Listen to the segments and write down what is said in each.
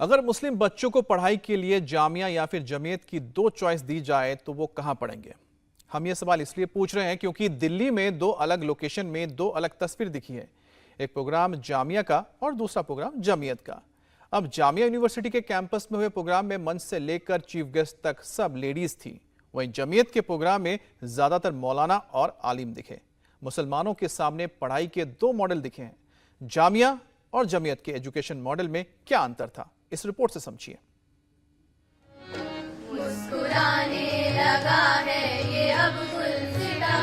अगर मुस्लिम बच्चों को पढ़ाई के लिए जामिया या फिर जमीयत की दो चॉइस दी जाए तो वो कहां पढ़ेंगे। हम ये सवाल इसलिए पूछ रहे हैं क्योंकि दिल्ली में दो अलग लोकेशन में दो अलग तस्वीर दिखी है। एक प्रोग्राम जामिया का और दूसरा प्रोग्राम जमीयत का। अब जामिया यूनिवर्सिटी के कैंपस में हुए प्रोग्राम में मंच से लेकर चीफ गेस्ट तक सब लेडीज थी। वहीं जमीयत के प्रोग्राम में ज्यादातर मौलाना और आलिम दिखे। मुसलमानों के सामने पढ़ाई के दो मॉडल दिखे हैं। जामिया और जमीयत के एजुकेशन मॉडल में क्या अंतर था, इस रिपोर्ट से समझिए। मुस्कुराने लगा है ये अब गुलसिता,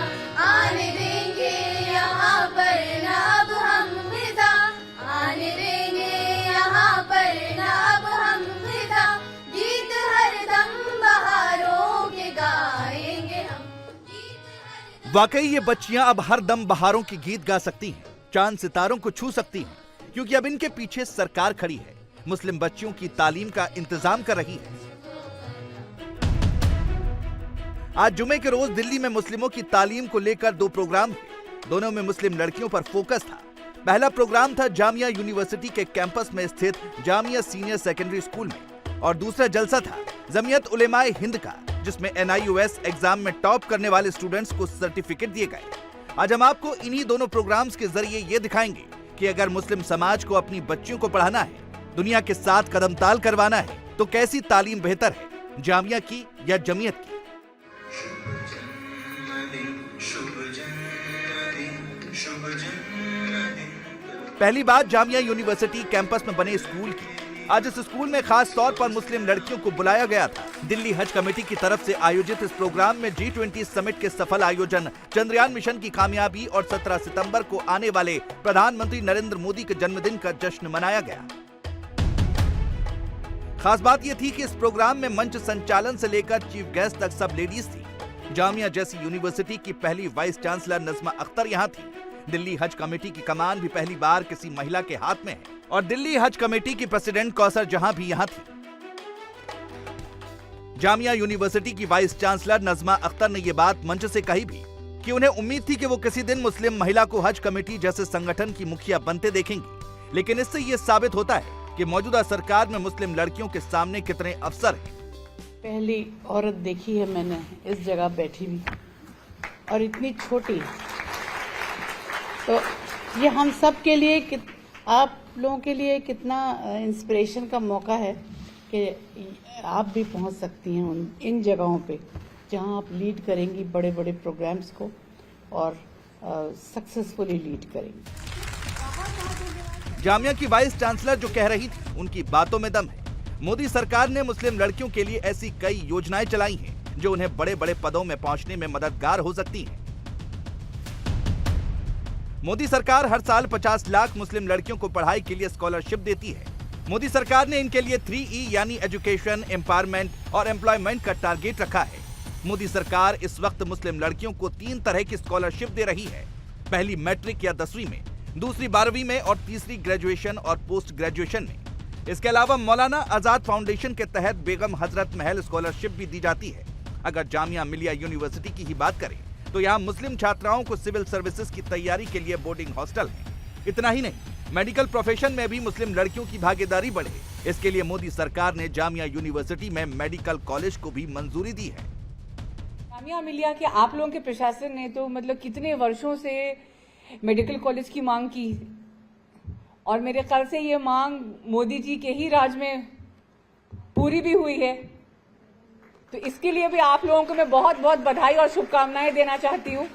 आने देंगे यहाँ पर न अब हम विदा, आने देंगे यहाँ पर न अब हम विदा, गीत हरदम बहारों के गाएंगे हम। वाकई ये बच्चियां अब हर दम बहारों के गीत गा सकती हैं, चांद सितारों को छू सकती हैं, क्योंकि अब इनके पीछे सरकार खड़ी है, मुस्लिम बच्चियों की तालीम का इंतजाम कर रही है। आज जुमे के रोज दिल्ली में मुस्लिमों की तालीम को लेकर दो प्रोग्राम हुए। दोनों में मुस्लिम लड़कियों पर फोकस था। पहला प्रोग्राम था जामिया यूनिवर्सिटी के कैंपस में स्थित जामिया सीनियर सेकेंडरी स्कूल में और दूसरा जलसा था जमीयत उलेमाए हिंद का, जिसमें NIOS एग्जाम में टॉप करने वाले स्टूडेंट्स को सर्टिफिकेट दिए गए। आज हम आपको इन्हीं दोनों प्रोग्राम्स के जरिए ये दिखाएंगे कि अगर मुस्लिम समाज को अपनी बच्चियों को पढ़ाना है, दुनिया के साथ कदम ताल करवाना है, तो कैसी तालीम बेहतर है, जामिया की या जमीयत की। पहली बात जामिया यूनिवर्सिटी कैंपस में बने स्कूल की। आज इस स्कूल में खास तौर पर मुस्लिम लड़कियों को बुलाया गया था। दिल्ली हज कमेटी की तरफ से आयोजित इस प्रोग्राम में G20 समिट के सफल आयोजन, चंद्रयान मिशन की कामयाबी और 17 सितंबर को आने वाले प्रधानमंत्री नरेंद्र मोदी के जन्मदिन का जश्न मनाया गया। खास बात यह थी कि इस प्रोग्राम में मंच संचालन से लेकर चीफ गेस्ट तक सब लेडीज थी। जामिया जैसी यूनिवर्सिटी की पहली वाइस चांसलर नजमा अख्तर यहाँ थी। दिल्ली हज कमेटी की कमान भी पहली बार किसी महिला के हाथ में है और दिल्ली हज कमेटी की प्रेसिडेंट कौसर जहां भी यहाँ थी। जामिया यूनिवर्सिटी की वाइस चांसलर नजमा अख्तर ने ये बात मंच से कही भी कि उन्हें उम्मीद थी कि वो किसी दिन मुस्लिम महिला को हज कमेटी जैसे संगठन की मुखिया बनते देखेंगी, लेकिन इससे ये साबित होता है कि मौजूदा सरकार में मुस्लिम लड़कियों के सामने कितने अवसर हैं। पहली औरत देखी है मैंने इस जगह बैठी हुई और इतनी छोटी, तो ये हम सब के लिए, आप लोगों के लिए कितना इंस्पिरेशन का मौका है कि आप भी पहुंच सकती हैं इन जगहों पे जहां आप लीड करेंगी बड़े बड़े प्रोग्राम्स को और सक्सेसफुली लीड करेंगी। जामिया की वाइस चांसलर जो कह रही थी, उनकी बातों में दम है। मोदी सरकार ने मुस्लिम लड़कियों के लिए ऐसी कई योजनाएं चलाई हैं जो उन्हें बड़े बड़े पदों में पहुंचने में मददगार हो सकती हैं। मोदी सरकार हर साल 50 लाख मुस्लिम लड़कियों को पढ़ाई के लिए स्कॉलरशिप देती है। मोदी सरकार ने इनके लिए 3E यानी एजुकेशन, एम्पावरमेंट और एम्प्लॉयमेंट का टारगेट रखा है। मोदी सरकार इस वक्त मुस्लिम लड़कियों को 3 तरह की स्कॉलरशिप दे रही है। पहली मैट्रिक या 10वीं में, दूसरी 12वीं में और तीसरी ग्रेजुएशन और पोस्ट ग्रेजुएशन में। इसके अलावा मौलाना आजाद फाउंडेशन के तहत बेगम हजरत महल स्कॉलरशिप भी दी जाती है। अगर जामिया मिलिया यूनिवर्सिटी की ही बात करें तो यहाँ मुस्लिम छात्राओं को सिविल सर्विसेज की तैयारी के लिए बोर्डिंग हॉस्टल है। इतना ही नहीं, मेडिकल प्रोफेशन में भी मुस्लिम लड़कियों की भागीदारी बढ़े, इसके लिए मोदी सरकार ने जामिया यूनिवर्सिटी में मेडिकल कॉलेज को भी मंजूरी दी है। जामिया मिलिया के आप लोगों के प्रशासन ने तो मतलब कितने वर्षों से मेडिकल कॉलेज की मांग की और मेरे ख्याल से ये मांग मोदी जी के ही राज में पूरी भी हुई है। तो इसके लिए भी आप लोगों को मैं बहुत बहुत बधाई और शुभकामनाएं देना चाहती हूँ।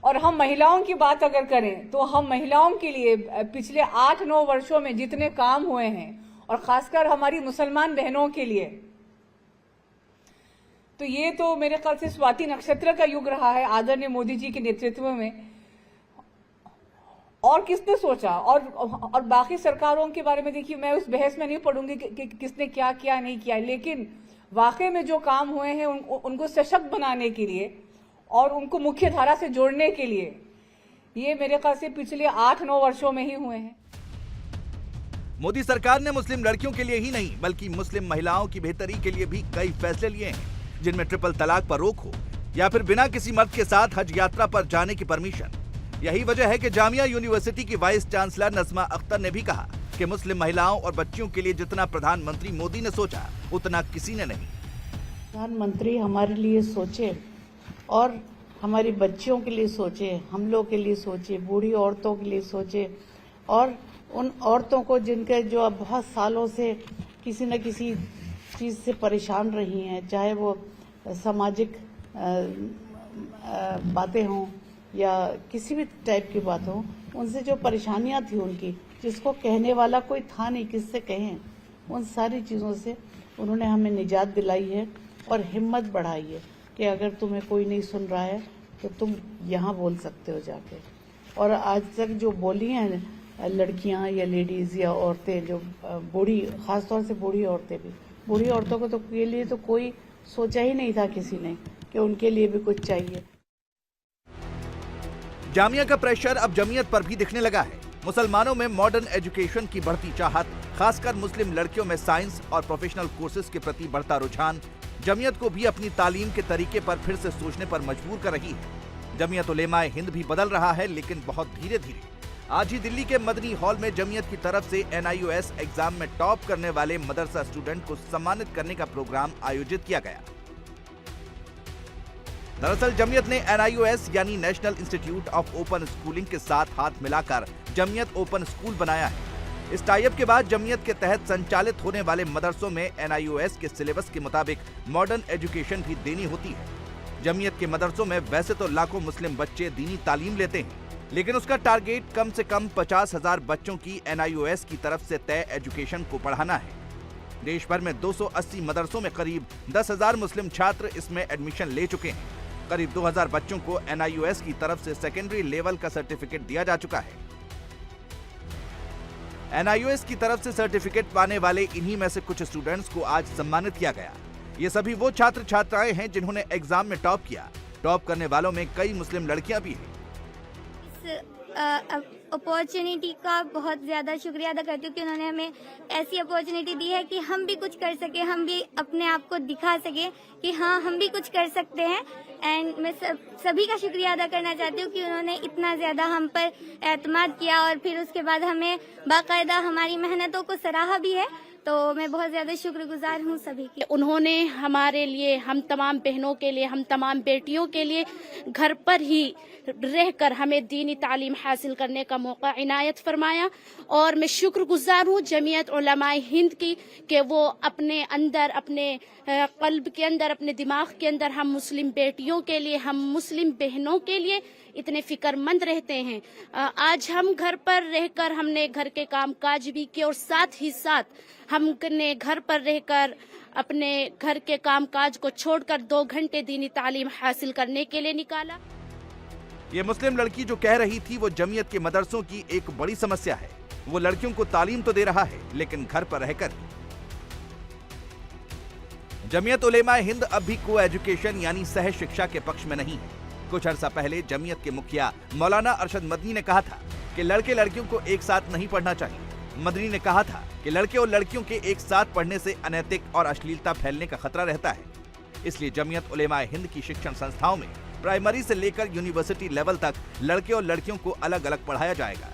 और हम महिलाओं की बात अगर करें तो हम महिलाओं के लिए पिछले 8-9 वर्षों में जितने काम हुए हैं और खासकर हमारी मुसलमान बहनों के लिए, तो ये तो मेरे ख्याल से स्वाति नक्षत्र का युग रहा है आदरणीय मोदी जी के नेतृत्व में। और किसने सोचा, और बाकी सरकारों के बारे में देखिए, मैं उस बहस में नहीं पढ़ूंगी कि किसने क्या किया नहीं किया, लेकिन वाकई में जो काम हुए हैं उनको सशक्त बनाने के लिए और उनको मुख्य धारा से जोड़ने के लिए ये मेरे ख्याल से पिछले 8-9 वर्षों में ही हुए हैं। मोदी सरकार ने मुस्लिम लड़कियों के लिए ही नहीं बल्कि मुस्लिम महिलाओं की बेहतरी के लिए भी कई फैसले लिए हैं, जिनमें ट्रिपल तलाक पर रोक हो या फिर बिना किसी मर्द के साथ हज यात्रा पर जाने की परमिशन। यही वजह है कि जामिया यूनिवर्सिटी की वाइस चांसलर नजमा अख्तर ने भी कहा कि मुस्लिम महिलाओं और बच्चियों के लिए जितना प्रधानमंत्री मोदी ने सोचा उतना किसी ने नहीं। प्रधानमंत्री हमारे लिए सोचे और हमारी बच्चियों के लिए सोचे, हम लोग के लिए सोचे, बूढ़ी औरतों के लिए सोचे और उन औरतों को जिनके जो अब बहुत सालों से किसी न किसी चीज़ से परेशान रही हैं, चाहे वो सामाजिक बातें हों या किसी भी टाइप की बात हो, उनसे जो परेशानियां थी उनकी, जिसको कहने वाला कोई था नहीं, किससे कहें, उन सारी चीज़ों से उन्होंने हमें निजात दिलाई है और हिम्मत बढ़ाई है कि अगर तुम्हें कोई नहीं सुन रहा है तो तुम यहाँ बोल सकते हो जाके। और आज तक जो बोली हैं लड़कियाँ या लेडीज़ या औरतें, जो बूढ़ी, ख़ासतौर से बूढ़ी औरतें भी, बूढ़ी औरतों को तो के लिए तो कोई सोचा ही नहीं था किसी ने कि उनके लिए भी कुछ चाहिए। जामिया का प्रेशर अब जमीयत पर भी दिखने लगा है। मुसलमानों में मॉडर्न एजुकेशन की बढ़ती चाहत, खासकर मुस्लिम लड़कियों में साइंस और प्रोफेशनल कोर्सेज के प्रति बढ़ता रुझान जमीयत को भी अपनी तालीम के तरीके पर फिर से सोचने पर मजबूर कर रही है। जमीयत उलेमाए हिंद भी बदल रहा है, लेकिन बहुत धीरे धीरे। आज ही दिल्ली के मदनी हॉल में जमीयत की तरफ से NIOS एग्जाम में टॉप करने वाले मदरसा स्टूडेंट को सम्मानित करने का प्रोग्राम आयोजित किया गया। दरअसल जमीयत ने NIOS यानी national institute of open schooling के साथ हाथ मिलाकर जमीयत ओपन स्कूल बनाया है। इस टाइप के बाद जमीयत के तहत संचालित होने वाले मदरसों में NIOS के सिलेबस के मुताबिक मॉडर्न एजुकेशन भी देनी होती है। जमीयत के मदरसों में वैसे तो लाखों मुस्लिम बच्चे दीनी तालीम लेते हैं, लेकिन उसका टारगेट कम से कम 50,000 बच्चों की NIOS की तरफ से तय एजुकेशन को बढ़ाना है। देश भर में 280 मदरसों में करीब 10,000 मुस्लिम छात्र इसमें एडमिशन ले चुके हैं। करीब 2,000 बच्चों को NIOS की तरफ से सेकेंडरी लेवल का सर्टिफिकेट दिया जा चुका है। NIOS की तरफ से सर्टिफिकेट पाने वाले इन्हीं में से कुछ स्टूडेंट्स को आज सम्मानित किया गया। ये सभी वो छात्र छात्राएं हैं जिन्होंने एग्जाम में टॉप किया। टॉप करने वालों में कई मुस्लिम लड़कियां भी हैं। अपॉर्चुनिटी का बहुत ज़्यादा शुक्रिया अदा करती हूँ कि उन्होंने हमें ऐसी अपॉर्चुनिटी दी है कि हम भी कुछ कर सके, हम भी अपने आप को दिखा सके कि हाँ हम भी कुछ कर सकते हैं। एंड मैं सभी का शुक्रिया अदा करना चाहती हूँ कि उन्होंने इतना ज़्यादा हम पर एतमाद किया और फिर उसके बाद हमें बाकायदा हमारी मेहनतों को सराहा भी है। तो मैं बहुत ज़्यादा शुक्रगुजार हूँ सभी की। उन्होंने हमारे लिए, हम तमाम बहनों के लिए, हम तमाम बेटियों के लिए घर पर ही रहकर हमें दीनी तालीम हासिल करने का मौका इनायत फरमाया। और मैं शुक्रगुजार हूँ जमीयत उलमाए हिंद की कि वो अपने अंदर, अपने कल्ब के अंदर, अपने दिमाग के अंदर हम मुस्लिम बेटियों के लिए, हम मुस्लिम बहनों के लिए इतने फिक्रमंद रहते हैं। आज हम घर पर रहकर हमने घर के काम काज भी किए और साथ ही साथ हमने घर पर रहकर अपने घर के काम काज को छोड़कर 2 घंटे दीनी तालीम हासिल करने के लिए निकाला। ये मुस्लिम लड़की जो कह रही थी वो जमीयत के मदरसों की एक बड़ी समस्या है। वो लड़कियों को तालीम तो दे रहा है, लेकिन घर पर रहकर। जमीयत उलेमाए हिंद अब भी को एजुकेशन यानी सह शिक्षा के पक्ष में नहीं है। कुछ अर्सा पहले जमीयत के मुखिया मौलाना अरशद मदनी ने कहा था कि लड़के लड़कियों को एक साथ नहीं पढ़ना चाहिए। मदनी ने कहा था कि लड़के और लड़कियों के एक साथ पढ़ने से अनैतिक और अश्लीलता फैलने का खतरा रहता है। इसलिए जमीयत उलेमाए हिंद की शिक्षण संस्थाओं में प्राइमरी से लेकर यूनिवर्सिटी लेवल तक लड़के और लड़कियों को अलग अलग पढ़ाया जाएगा।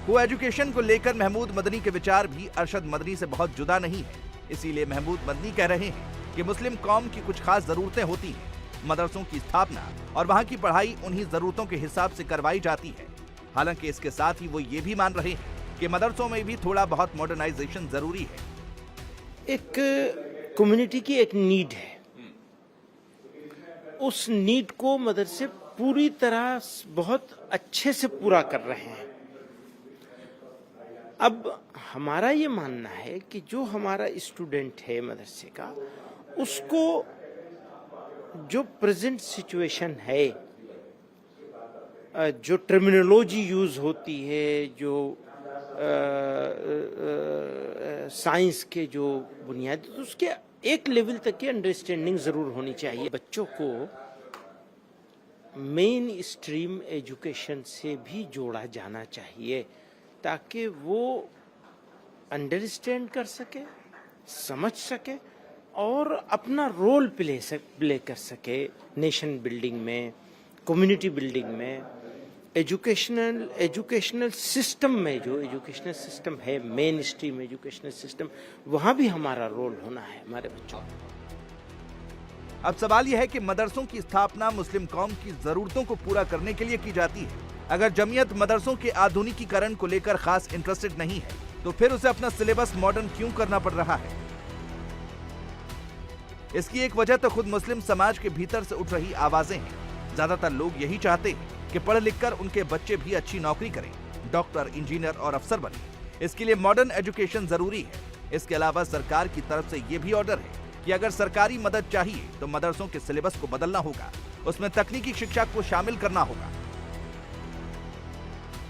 को एजुकेशन को लेकर महमूद मदनी के विचार भी अरशद मदनी से बहुत जुदा नहीं है। इसीलिए महमूद मदनी कह रहे हैं कि मुस्लिम कौम की कुछ खास जरूरतें होती हैं। मदरसों की स्थापना और वहां की पढ़ाई उन्हीं जरूरतों के हिसाब से करवाई जाती है। हालांकि इसके साथ ही वो ये भी मान रहे हैं कि मदरसों में भी थोड़ा बहुत मॉडर्नाइजेशन जरूरी है। एक कम्युनिटी की एक नीड है, उस नीड को मदरसे पूरी तरह बहुत अच्छे से पूरा कर रहे हैं। अब हमारा ये मानना है कि जो हमारा स्टूडेंट है मदरसे का, उसको जो प्रेजेंट सिचुएशन है, जो टर्मिनोलॉजी यूज होती है, जो साइंस के जो बुनियादी, तो उसके एक लेवल तक की अंडरस्टैंडिंग जरूर होनी चाहिए। बच्चों को मेन स्ट्रीम एजुकेशन से भी जोड़ा जाना चाहिए ताकि वो अंडरस्टैंड कर सके, समझ सके और अपना रोल प्ले कर सके नेशन बिल्डिंग में, कम्युनिटी बिल्डिंग में। एजुकेशनल सिस्टम में, जो एजुकेशनल सिस्टम है, मेन स्ट्रीम एजुकेशनल सिस्टम, वहाँ भी हमारा रोल होना है हमारे बच्चों को। अब सवाल यह है कि मदरसों की स्थापना मुस्लिम कौम की जरूरतों को पूरा करने के लिए की जाती है। अगर जमीयत मदरसों के आधुनिकीकरण को लेकर खास इंटरेस्टेड नहीं है, तो फिर उसे अपना सिलेबस मॉडर्न क्यों करना पड़ रहा है? इसकी एक वजह तो खुद मुस्लिम समाज के भीतर से उठ रही आवाजें हैं। ज्यादातर लोग यही चाहते हैं कि पढ़ लिख कर उनके बच्चे भी अच्छी नौकरी करें, डॉक्टर, इंजीनियर और अफसर बने। इसके लिए मॉडर्न एजुकेशन जरूरी है। इसके अलावा सरकार की तरफ से यह भी ऑर्डर है कि अगर सरकारी मदद चाहिए तो मदरसों के सिलेबस को बदलना होगा, उसमें तकनीकी शिक्षा को शामिल करना होगा।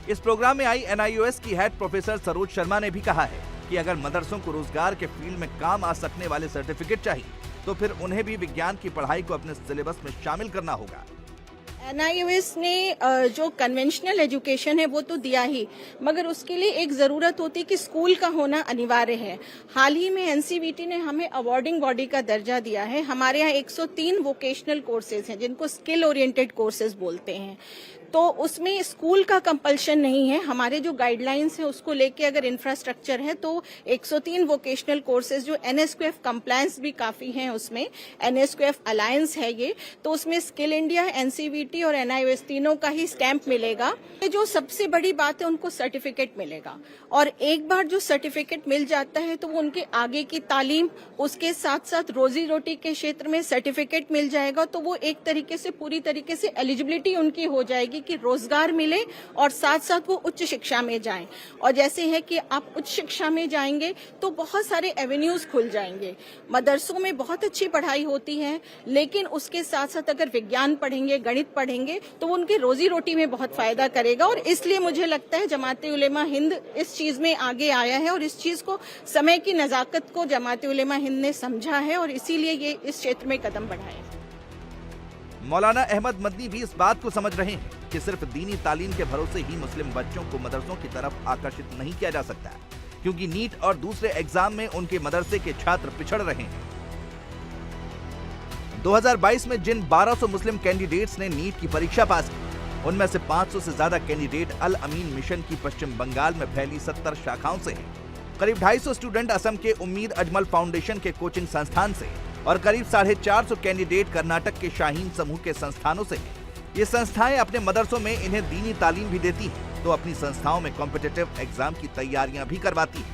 इस प्रोग्राम में आई NIOS की हेड प्रोफेसर सरोज शर्मा ने भी कहा है कि अगर मदरसों को रोजगार के फील्ड में काम आ सकने वाले सर्टिफिकेट चाहिए, तो फिर उन्हें भी विज्ञान की पढ़ाई को अपने सिलेबस में शामिल करना होगा। NIOS ने जो कन्वेंशनल एजुकेशन है वो तो दिया ही, मगर उसके लिए एक जरूरत होती है कि स्कूल का होना अनिवार्य है। हाल ही में NCVT ने हमें अवार्डिंग बॉडी का दर्जा दिया है। हमारे यहाँ 103 वोकेशनल कोर्सेज हैं जिनको स्किल ओरिएंटेड कोर्सेज बोलते हैं, तो उसमें स्कूल का कंपल्शन नहीं है। हमारे जो गाइडलाइंस है उसको लेके अगर इंफ्रास्ट्रक्चर है तो 103 वोकेशनल कोर्सेज जो NSQF कंप्लायंस भी काफी हैं, उसमें NSQF अलायंस है ये, तो उसमें स्किल इंडिया, NCVT और NIOS तीनों का ही स्टैंप मिलेगा। ये जो सबसे बड़ी बात है, उनको सर्टिफिकेट मिलेगा, और एक बार जो सर्टिफिकेट मिल जाता है तो वो उनके आगे की तालीम, उसके साथ साथ रोजी रोटी के क्षेत्र में सर्टिफिकेट मिल जाएगा, तो वो एक तरीके से पूरी तरीके से एलिजिबिलिटी उनकी हो जाएगी कि रोजगार मिले और साथ साथ वो उच्च शिक्षा में जाएं। और जैसे है कि आप उच्च शिक्षा में जाएंगे तो बहुत सारे एवेन्यूज खुल जाएंगे। मदरसों में बहुत अच्छी पढ़ाई होती है, लेकिन उसके साथ साथ अगर विज्ञान पढ़ेंगे, गणित पढ़ेंगे, तो वो उनकी रोजी रोटी में बहुत फायदा करेगा। और इसलिए मुझे लगता है जमात उलेमा हिंद इस चीज में आगे आया है, और इस चीज को, समय की नजाकत को जमात उलेमा हिंद ने समझा है, और इसीलिए ये इस क्षेत्र में कदम बढ़ाए। मौलाना अहमद मदनी भी इस बात को समझ रहे हैं कि सिर्फ दीनी तालीम के भरोसे ही मुस्लिम बच्चों को मदरसों की तरफ आकर्षित नहीं किया जा सकता, क्योंकि नीट और दूसरे एग्जाम में उनके मदरसे के छात्र पिछड़ रहे हैं। 2022 में जिन 1200 मुस्लिम कैंडिडेट्स ने नीट की परीक्षा पास की, उनमें से 500 से ज्यादा कैंडिडेट अल अमीन मिशन की पश्चिम बंगाल में फैली 70 शाखाओं से हैं। करीब 250 स्टूडेंट असम के उम्मीद अजमल फाउंडेशन के कोचिंग संस्थान से, और करीब 450 कैंडिडेट कर्नाटक के शाहीन समूह के संस्थानों से हैं। ये संस्थाएं अपने मदरसों में इन्हें दीनी तालीम भी देती हैं, तो अपनी संस्थाओं में कॉम्पिटिटिव एग्जाम की तैयारियां भी करवाती हैं।